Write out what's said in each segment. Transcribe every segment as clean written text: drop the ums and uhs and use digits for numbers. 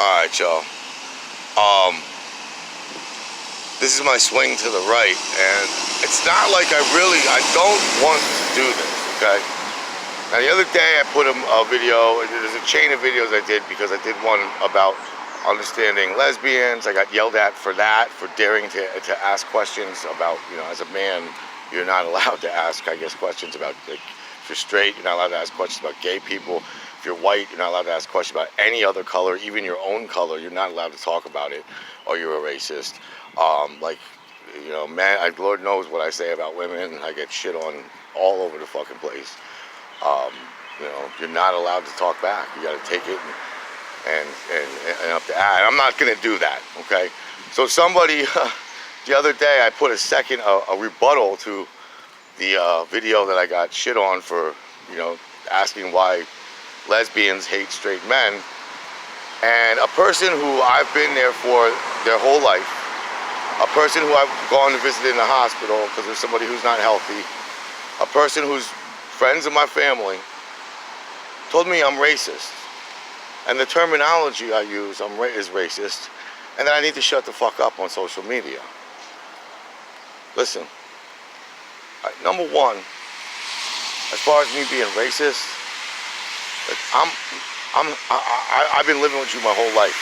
Alright, y'all. This is my swing to the right, and it's not like I don't want to do this, okay? Now, the other day I put a video, there's a chain of videos I did because I did one about understanding lesbians. I got yelled at for that, for daring to ask questions about, you know, as a man, you're not allowed to ask, I guess, questions about, like, if you're straight, you're not allowed to ask questions about gay people. If you're white, you're not allowed to ask questions about any other color, even your own color. You're not allowed to talk about it, or you're a racist. Like, you know, man, Lord knows what I say about women. I get shit on all over the fucking place. You know, you're not allowed to talk back. You got to take it and up to add. I'm not going to do that, okay? So somebody, the other day, I put a rebuttal to the video that I got shit on for, you know, asking why lesbians hate straight men. And a person who I've been there for their whole life, a person who I've gone to visit in the hospital because there's somebody who's not healthy, a person who's friends of my family, told me I'm racist. And the terminology I use is racist, and that I need to shut the fuck up on social media. Listen, number one, as far as me being racist, I've been living with you my whole life,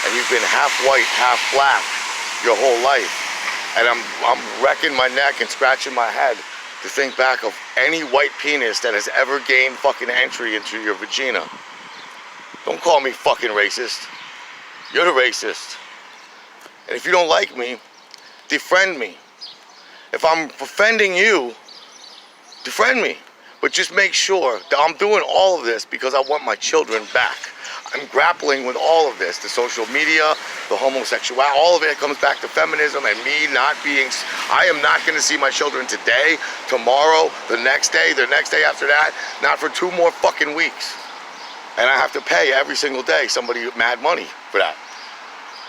and you've been half white, half black your whole life, and I'm wrecking my neck and scratching my head to think back of any white penis that has ever gained fucking entry into your vagina. Don't call me fucking racist. You're the racist. And if you don't like me, defriend me. If I'm offending you, defriend me. But just make sure that I'm doing all of this because I want my children back. I'm grappling with all of this, the social media, the homosexuality, all of it comes back to feminism and me not being, I am not going to see my children today, tomorrow, the next day after that, not for 2 more fucking weeks. And I have to pay every single day somebody mad money for that.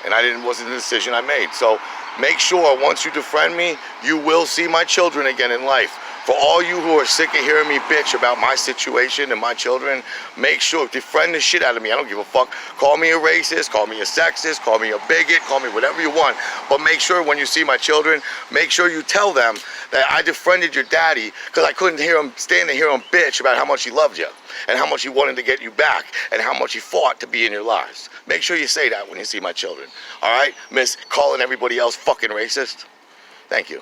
And wasn't a decision I made. So make sure once you defriend me, you will see my children again in life. For all you who are sick of hearing me bitch about my situation and my children, make sure, defriend the shit out of me. I don't give a fuck. Call me a racist, call me a sexist, call me a bigot, call me whatever you want. But make sure when you see my children, make sure you tell them that I defriended your daddy because I couldn't stand to hear him bitch about how much he loved you and how much he wanted to get you back and how much he fought to be in your lives. Make sure you say that when you see my children. All right, Miss calling everybody else fucking racist? Thank you.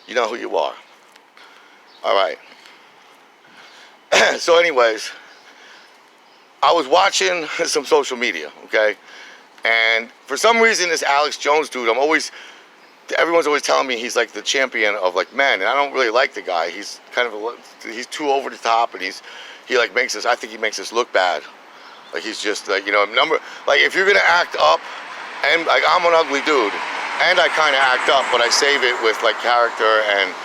You know who you are. All right. So anyways, I was watching some social media, okay? And for some reason, this Alex Jones dude, everyone's always telling me he's like the champion of like men, and I don't really like the guy. He's kind of he's too over the top, and he like makes us, I think he makes us look bad. Like he's just like, you know, like if you're gonna act up, and like I'm an ugly dude, and I kind of act up, but I save it with like character and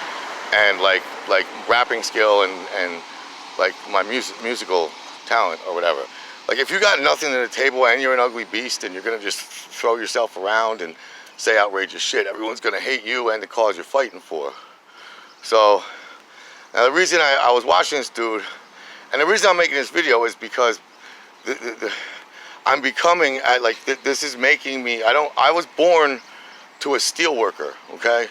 like rapping skill and like my musical talent or whatever. Like if you got nothing to the table and you're an ugly beast and you're gonna just throw yourself around and say outrageous shit, everyone's gonna hate you and the cause you're fighting for. So now the reason I was watching this dude, and the reason I'm making this video is because I'm becoming this is making me, I was born to a steel worker, okay?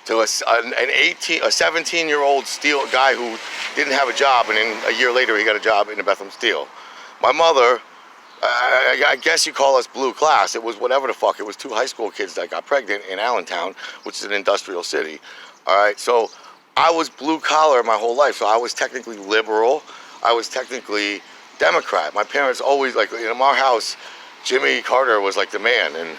To a 17-year-old steel guy who didn't have a job, and then a year later he got a job in the Bethlehem Steel. My mother, I guess you call us blue class. It was whatever the fuck. It was 2 high school kids that got pregnant in Allentown, which is an industrial city. All right, so I was blue collar my whole life. So I was technically liberal. I was technically Democrat. My parents always, like, in our house, Jimmy Carter was like the man, and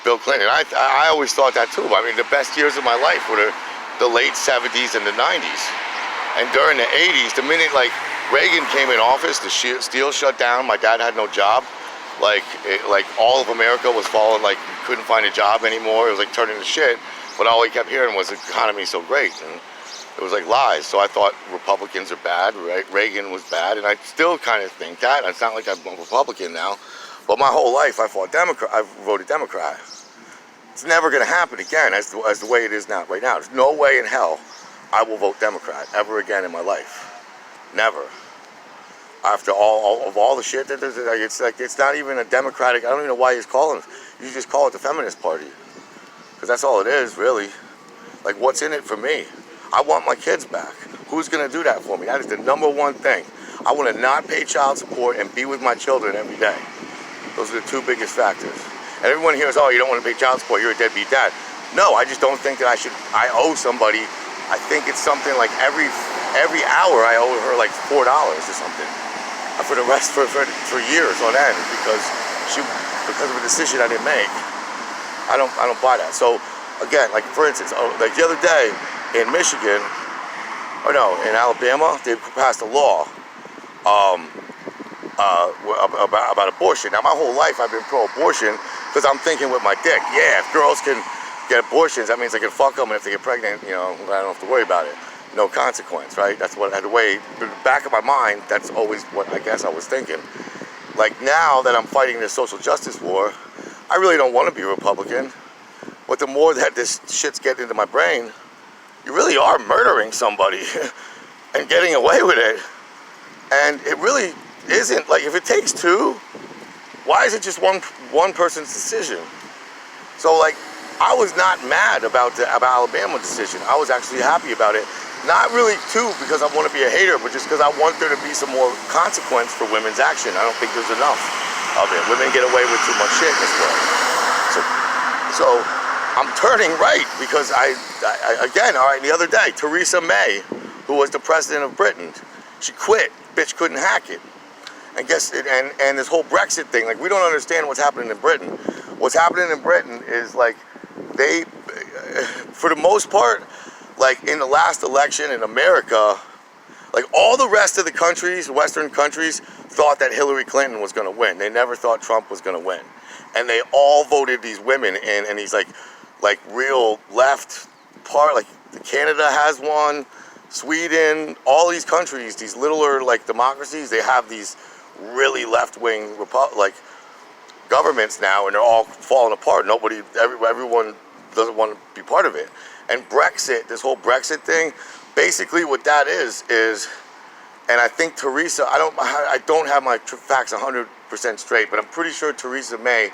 Bill Clinton. I always thought that too. I mean, the best years of my life were the late 70s and the 90s. And during the 80s, the minute like Reagan came in office, the steel shut down, my dad had no job. Like all of America was falling, like couldn't find a job anymore. It was like turning to shit. But all he kept hearing was the economy so great. And it was like lies. So I thought Republicans are bad, right? Reagan was bad. And I still kind of think that. It's not like I'm a Republican now. But my whole life I voted Democrat. It's never going to happen again as the way it is now, right now. There's no way in hell I will vote Democrat ever again in my life. Never. After all the shit that there's, like it's not even a democratic. I don't even know why he's calling it. You just call it the feminist party, because that's all it is, really. Like, what's in it for me? I want my kids back. Who's gonna do that for me? That is the number one thing. I want to not pay child support and be with my children every day. Those are the two biggest factors. And everyone hears, oh, you don't want to pay child support, you're a deadbeat dad. No, I just don't think that I owe somebody. I think it's something like every hour I owe her like $4 or something. For the rest, for years on end, because of a decision I didn't make. I don't buy that. So again, like for instance, like the other day in Michigan, or no, in Alabama, they passed a law about abortion. Now, my whole life I've been pro-abortion because I'm thinking with my dick, yeah, if girls can get abortions, that means I can fuck them, and if they get pregnant, you know, I don't have to worry about it. No consequence, right? That's what, the way, in the back of my mind, that's always what I guess I was thinking. Like now that I'm fighting this social justice war, I really don't want to be a Republican. But the more that this shit's getting into my brain, you really are murdering somebody and getting away with it. And it really isn't, like if it takes two, why is it just one person's decision? So like, I was not mad about the Alabama decision. I was actually happy about it. Not really too because I want to be a hater, but just because I want there to be some more consequence for women's action. I don't think there's enough of it. Women get away with too much shit in this world. So I'm turning right because I again, all right, the other day, Theresa May, who was the president of Britain, she quit. Bitch couldn't hack it. And and this whole Brexit thing, like we don't understand what's happening in Britain. What's happening in Britain is like they, for the most part, like in the last election in America, like all the rest of the countries, Western countries, thought that Hillary Clinton was going to win. They never thought Trump was going to win. And they all voted these women in, and these like real left part, like Canada has one, Sweden, all these countries, these littler like democracies, they have these really left-wing like governments now, and they're all falling apart. Everyone doesn't want to be part of it. And Brexit, this whole Brexit thing, basically what that is, and I think Theresa, I don't have my facts 100% straight, but I'm pretty sure Theresa May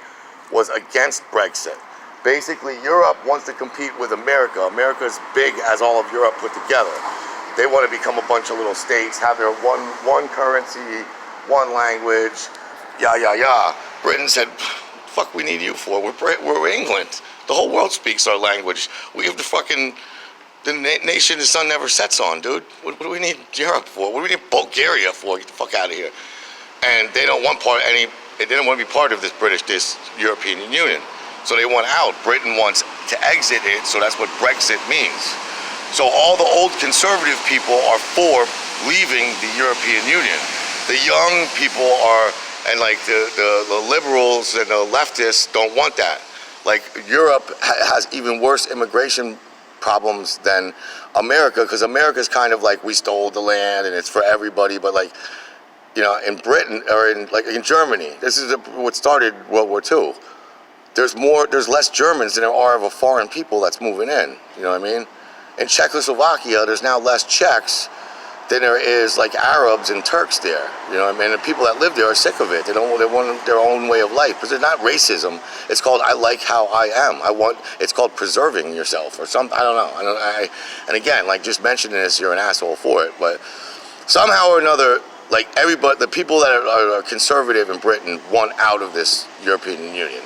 was against Brexit. Basically, Europe wants to compete with America. America's big as all of Europe put together. They want to become a bunch of little states, have their one currency, one language, Britain said, fuck we need you for? We're England. The whole world speaks our language. We have the nation the sun never sets on, dude. What do we need Europe for? What do we need Bulgaria for? Get the fuck out of here. And they don't want they didn't want to be part of this European Union. So they want out. Britain wants to exit it, so that's what Brexit means. So all the old conservative people are for leaving the European Union. The young people are, and like the liberals and the leftists don't want that. Like Europe has even worse immigration problems than America, because America's kind of like we stole the land and it's for everybody, but like, you know, in Britain or in Germany, this is what started World War II. There's less Germans than there are of a foreign people that's moving in. You know what I mean? In Czechoslovakia, there's now less Czechs than there is like Arabs and Turks there. You know what I mean? The people that live there are sick of it. They want their own way of life. But it's not racism. It's called I like how I am. It's called preserving yourself or something. I don't know. And again, like just mentioning this, you're an asshole for it. But somehow or another, like everybody, the people that are conservative in Britain want out of this European Union.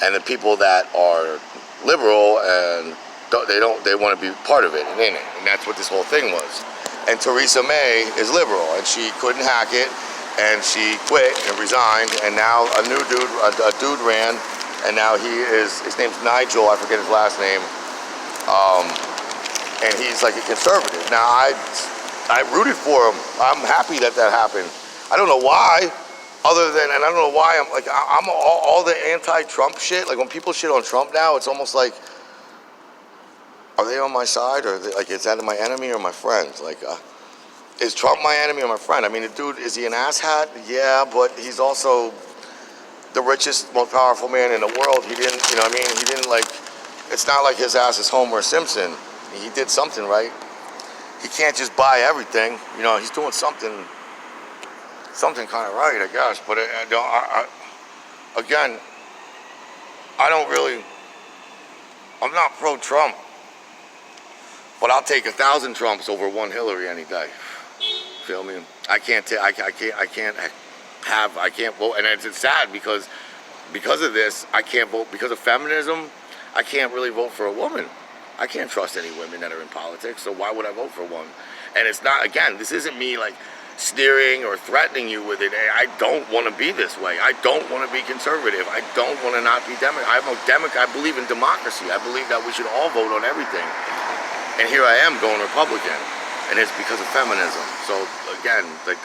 And the people that are liberal and they want to be part of it and in it. And that's what this whole thing was. And Theresa May is liberal, and she couldn't hack it, and she quit and resigned, and now a dude ran, and now his name's Nigel, I forget his last name, and he's like a conservative. Now I rooted for him. I'm happy that happened. I don't know why, and I don't know why I'm all the anti-Trump shit. Like when people shit on Trump now, it's almost like, are they on my side, or is that my enemy or my friend? Like, is Trump my enemy or my friend? I mean, the dude, is he an asshat? Yeah, but he's also the richest, most powerful man in the world. He didn't, you know what I mean? He didn't it's not like his ass is Homer Simpson. He did something right. He can't just buy everything. You know, he's doing something something kind of right, I guess. But again, I don't really. I'm not pro-Trump, but I'll take 1,000 Trumps over one Hillary any day. Feel me? I can't vote, and it's sad because of this. I can't vote because of feminism. I can't really vote for a woman. I can't trust any women that are in politics, so why would I vote for one? And it's not, again, this isn't me like steering or threatening you with it. I don't want to be this way. I don't want to be conservative. I don't want to not be Democrat. I'm a Democrat. I believe in democracy. I believe that we should all vote on everything. And here I am going Republican, and it's because of feminism. So again, like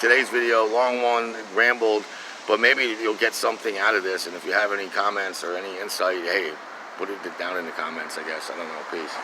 today's video, long one, rambled, but maybe you'll get something out of this. And if you have any comments or any insight, hey, put it down in the comments, I guess. I don't know. Peace.